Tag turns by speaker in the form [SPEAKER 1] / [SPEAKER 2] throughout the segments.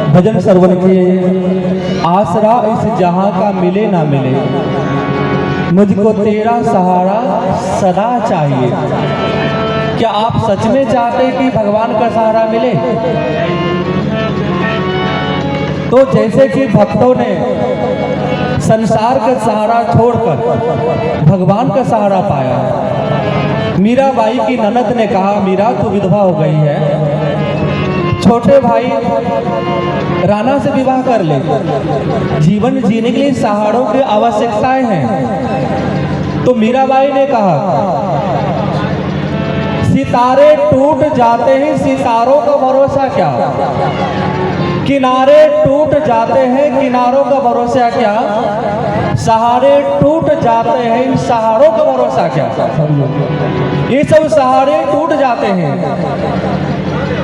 [SPEAKER 1] भजन श्रवण किए। आसरा इस जहां का मिले ना मिले, मुझको तेरा सहारा सदा चाहिए। क्या आप सच में चाहते कि भगवान का सहारा मिले? तो जैसे कि भक्तों ने संसार का सहारा छोड़कर भगवान का सहारा पाया, मीराबाई की ननद ने कहा, मीरा तू विधवा हो गई है, छोटे भाई राणा से विवाह कर ले। जीवन जीने के लिए सहारों की आवश्यकताएं हैं। तो मीराबाई ने कहा, सितारे टूट जाते हैं, सितारों का भरोसा क्या? किनारे टूट जाते हैं, किनारों का भरोसा क्या? सहारे टूट जाते हैं, इन सहारों का भरोसा क्या? ये सब सहारे टूट जाते हैं,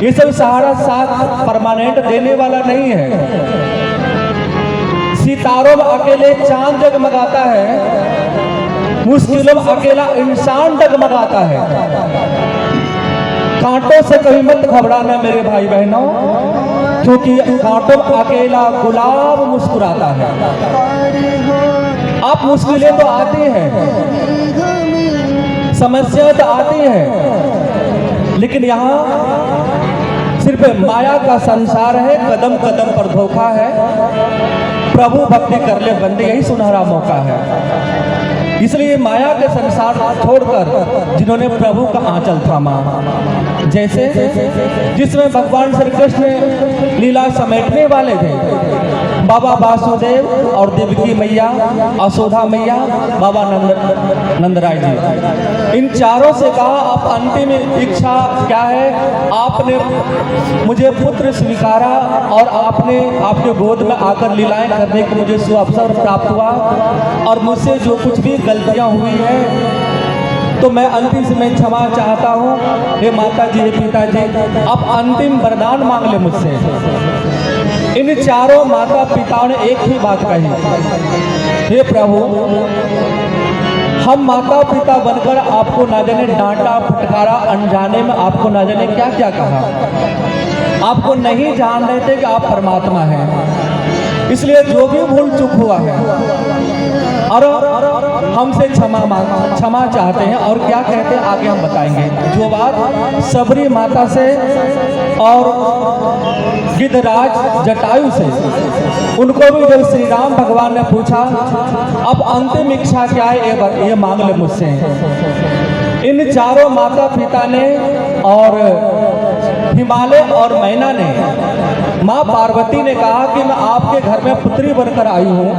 [SPEAKER 1] ये सब सहारा साथ परमानेंट देने वाला नहीं है। सितारों में अकेले चांद जगमगाता है, मुश्किलों में अकेला इंसान जगमगाता है। कांटों से कभी मत घबराना मेरे भाई बहनों, क्योंकि कांटों में अकेला गुलाब मुस्कुराता है। आप मुश्किलें तो आती हैं, समस्या तो आती है, लेकिन यहाँ सिर्फ माया का संसार है, कदम कदम पर धोखा है। प्रभु भक्ति कर ले बंदे, यही सुनहरा मौका है। इसलिए माया के संसार छोड़कर जिन्होंने प्रभु का आंचल थामा, जैसे जिसमें भगवान श्री कृष्ण लीला समेटने वाले थे, बाबा वासुदेव और देवकी मैया, यशोदा मैया, बाबा नंदराय जी, इन चारों से कहा आप अंतिम इच्छा क्या है? आपने मुझे पुत्र स्वीकारा और आपने आपके गोद में आकर लीलाएं करने का मुझे सुअवसर प्राप्त हुआ, और मुझसे जो कुछ भी गलतियां हुई हैं तो मैं अंतिम समय क्षमा चाहता हूँ। हे माता जी, हे पिताजी, आप अंतिम वरदान मांग ले मुझसे। इन चारों माता पिताओं ने एक ही बात कही, हे प्रभु, हम माता पिता बनकर आपको ना जाने डांटा फटकारा, अनजाने में आपको ना जाने क्या क्या कहा, आपको नहीं जान रहे थे कि आप परमात्मा हैं। इसलिए जो भी भूल चूक हुआ है और हमसे क्षमा चाहते हैं। और क्या कहते हैं आगे हम बताएंगे। जो बात सबरी माता से और गिद्धराज जटायु से, उनको भी जब श्री राम भगवान ने पूछा अब अंतिम इच्छा क्या है, ये मांग ले मुझसे। इन चारों माता पिता ने और हिमालय और मैना ने, माँ पार्वती ने कहा कि मैं आपके घर में पुत्री बनकर आई हूँ,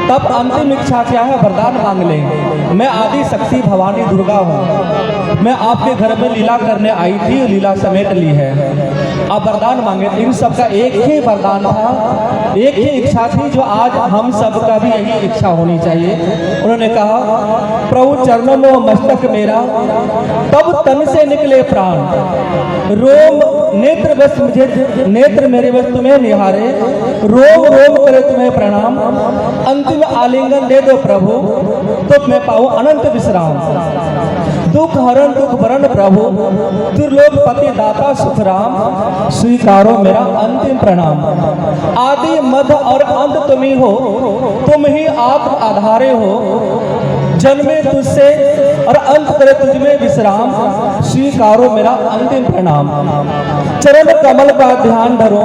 [SPEAKER 1] तब अंतिम इच्छा क्या है वरदान मांग लें। मैं आदि शक्ति भवानी दुर्गा हूँ, मैं आपके घर में लीला करने आई थी, लीला समेट ली है, आप वरदान मांगे। इन सबका एक ही वरदान था, एक ही इच्छा थी, जो आज हम सबका भी यही इच्छा होनी चाहिए। उन्होंने कहा, प्रभु चरणों में मस्तक मेरा, तब तन से निकले प्राण, रोम नेत्र बस मुझे, नेत्र मेरे बस तुम्हें निहारे, रोम रोम करे तुम्हें प्रणाम, अंतिम आलिंगन दे दो प्रभु, तो मैं पाऊं अनंत विश्राम। दुख हरण दुख भरण प्रभु, त्रिलोक पति दाता सुख राम, स्वीकारो मेरा अंतिम प्रणाम। आदि मध्य और अंत तुम ही हो, तुम ही आत्म आधारे हो, जन्मे तुझसे और अंत करे तुझ में विश्राम, स्वीकारो मेरा अंतिम प्रणाम। चरण कमल का ध्यान धरो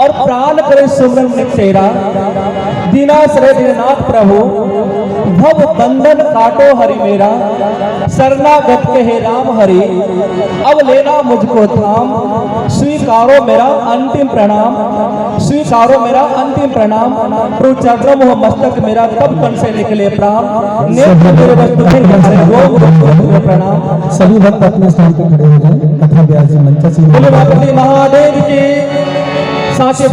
[SPEAKER 1] और प्राण करे सुमरन तेरा, दीनाश्रय दीननाथ प्रभु, भव बंधन काटो हरि मेरा, शरणागत के हे राम हरि, अब लेना मुझको थाम, स्वीकारो मेरा अंतिम प्रणाम, स्वीकारो मेरा अंतिम प्रणाम। प्रभु चरणों में मस्तक मेरा, तब तन से निकले प्राण, नेत्र मेरे बस तुम्हें प्रणाम।
[SPEAKER 2] सभी भक्त अपने स्थान पर खड़े हो जाएं, कथा व्यास जी मंच से
[SPEAKER 1] महादेव की साचे